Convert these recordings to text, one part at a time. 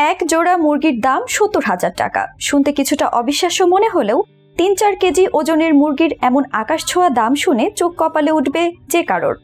এক জোড়া মুরগির দাম ৭০,০০০ টাকা। শুনতে কিছুটা অবিশ্বাস্য মনে হলেও ৩-৪ কেজি ওজনের মুরগির এমন আকাশছোঁয়া দাম শুনে চোখ কপালে উঠবে যে কারোর।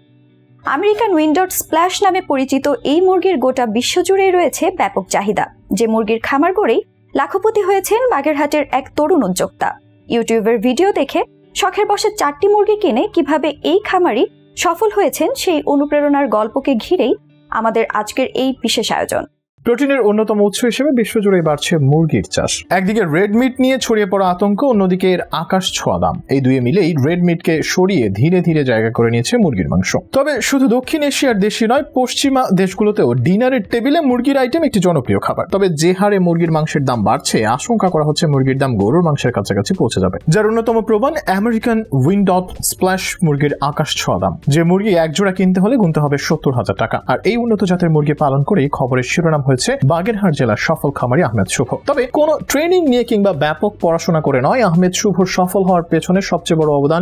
আমেরিকান উইন্ডট স্প্ল্যাশ নামে পরিচিত এই মুরগির গোটা বিশ্বজুড়েই রয়েছে ব্যাপক চাহিদা। যে মুরগির খামার গড়েই লাখপতি হয়েছেন বাগেরহাটের এক তরুণ উদ্যোক্তা। ইউটিউবের ভিডিও দেখে শখের বশে ৪টি মুরগি কিনে কিভাবে এই খামারি সফল হয়েছেন সেই অনুপ্রেরণার গল্পকে ঘিরেই আমাদের আজকের এই বিশেষ আয়োজন। প্রোটিনের অন্যতম উৎস হিসেবে বিশ্বজুড়ে বাড়ছে মুরগির চাষ। একদিকে রেড মিট নিয়ে ছড়িয়ে পড়া আতঙ্ক, অন্যদিকে এর আকাশ ছোঁয়া দাম। এই দুয়ে মিলেই রেড মিটকে সরিয়ে ধীরে ধীরে জায়গা করে নিয়েছে মুরগির মাংস। তবে শুধু দক্ষিণ এশিয়ার দেশই নয়, পশ্চিমা দেশগুলোতেও ডিনারের টেবিলে মুরগির আইটেম একটি জনপ্রিয় খাবার। তবে যে হারে মুরগির মাংসের দাম বাড়ছে, আশঙ্কা করা হচ্ছে মুরগির দাম গরুর মাংসের কাছাকাছি পৌঁছে যাবে। যার অন্যতম প্রমাণ আমেরিকান উইন্ডট স্প্ল্যাশ মুরগির আকাশ ছোঁয়া দাম। যে মুরগি এক জোড়া কিনতে হলে গুনতে হবে ৭০,০০০ টাকা। আর এই উন্নত জাতের মুরগি পালন করেই খবরের শিরোনাম হয়েছে বাগেরহাট জেলার সফল খামারি আহমেদ শুভ। তবে কোনো ট্রেনিং নিয়ে কিংবা ব্যাপক পড়াশোনা করে নয়, আহমেদ শুভর সফল হওয়ার পেছনে সবচেয়ে বড় অবদান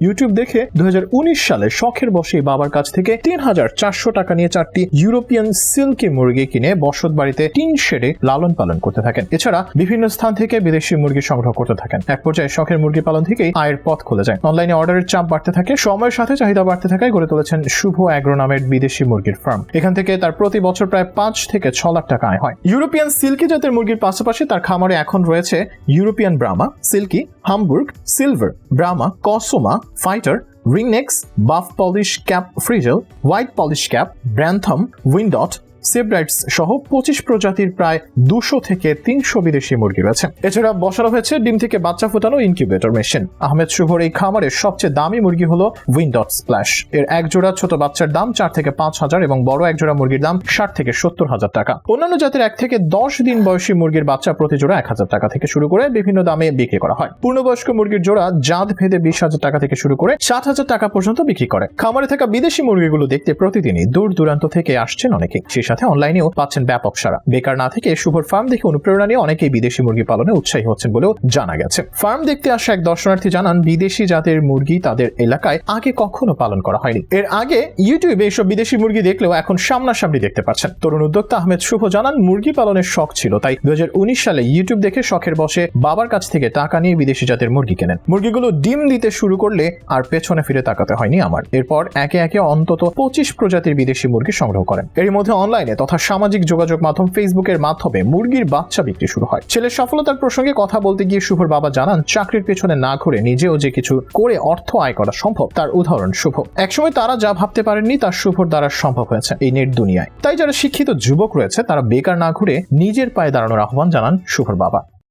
ইউটিউব দেখে ২০১৯ সালে শখের বসে বাবার কাছ থেকে ৩,৪০০ টাকা নিয়ে ৪টি ইউরোপিয়ান সিল্কি মুরগি কিনে বসত বাড়িতে টিন শেডে লালন পালন করতে থাকেন। এছাড়া বিভিন্ন স্থান থেকে বিদেশি মুরগি সংগ্রহ করতে থাকেন। এক পর্যায়ে শখের মুরগি পালন থেকেই আয়ের পথ খুলে যায়। অনলাইনে অর্ডারের চাপ বাড়তে থাকে, সময়ের সাথে চাহিদা বাড়তে থাকায় গড়ে তুলেছেন শুভ অ্যাগ্রো নামের বিদেশি মুরগির ফার্ম। এখান থেকে তার প্রতি বছর প্রায় ৫ থেকে ৬ লাখ টাকা আয় হয়। ইউরোপিয়ান সিল্কি জাতের মুরগির পাশাপাশি তার খামারে এখন রয়েছে European Brahma, Silky, Hamburg, Silver, Brahma, কসমা, fighter, ringnecks, buff Polish cap frizzle, white Polish cap, ব্র্যান্থম, উইন্ডট, সেব্রাইটস সহ ২৫ প্রজাতির প্রায় ২০০ থেকে ৩০০ বিদেশি মুরগি রয়েছে। এছাড়া বসানো হয়েছে ডিম থেকে বাচ্চা ফোটানো ইনকিউবেটর মেশিন। আহমেদ শুভর এই খামারের সবচেয়ে দামি মুরগি হলো উইন্ডট স্প্ল্যাশ। এর এক জোড়া ছোট বাচ্চার দাম ৪ থেকে ৫,০০০ এবং বড় এক জোড়া মুরগির দাম ৬০ থেকে ৭০,০০০ টাকা। অন্যান্য জাতের ১ থেকে ১০ দিন বয়সী মুরগির বাচ্চা প্রতি জোড়া ১,০০০ টাকা থেকে শুরু করে বিভিন্ন দামে বিক্রি করা হয়। পূর্ণবয়স্ক মুরগির জোড়া জাত ভেদে ২০,০০০ টাকা থেকে শুরু করে ৬০,০০০ টাকা পর্যন্ত বিক্রি করে। খামারে থাকা বিদেশি মুরগিগুলো দেখতে প্রতিদিনই দূর দূরান্ত থেকে আসছেন অনেকে। সেই সাথে অনলাইনেও পাচ্ছেন ব্যাপক সাড়া। বেকার না থেকে শুভর ফার্ম দেখে অনুপ্রেরণা নিয়ে অনেকেই বিদেশি মুরগি পালনে উৎসাহী হচ্ছেন বলেও জানা গেছে। ফার্ম দেখতে আসা এক দর্শনার্থী জানান, বিদেশি জাতের মুরগি তাদের এলাকায় আগে কখনো পালন করা হয়নি। এর আগে ইউটিউবে এইসব বিদেশি মুরগি দেখলেও এখন সামনাসামনি দেখতে পাচ্ছেন। তরুণ উদ্যোক্তা আহমেদ শুভ জানান, মুরগি পালনের শখ ছিল, তাই ২০১৯ সালে ইউটিউব দেখে শখের বসে বাবার কাছ থেকে টাকা নিয়ে বিদেশি জাতের মুরগি কেনেন। মুরগিগুলো ডিম দিতে শুরু করলে আর পেছনে ফিরে তাকাতে হয়নি আমার। এরপর একে একে অন্তত ২৫ প্রজাতির বিদেশি মুরগি সংগ্রহ করেন। এর মধ্যে অনলাইনে তথা সামাজিক যোগাযোগ মাধ্যম ফেসবুকের মাধ্যমে মুরগির বাচ্চা বিক্রি শুরু হয়। ছেলের সফলতার প্রসঙ্গে কথা বলতে গিয়ে শুভর বাবা জানান, চাকরির পেছনে না ঘুরে নিজেও যে কিছু করে অর্থ আয় করা সম্ভব, তার উদাহরণ শুভ। একসময় তারা যা ভাবতে পারেননি তা শুভর দ্বারা সম্ভব হয়েছে এই নেট দুনিয়ায়। তাই যারা শিক্ষিত যুবক রয়েছে তারা বেকার না ঘুরে নিজের পায়ে দাঁড়ানোর আহ্বান জানান শুভর বাবা।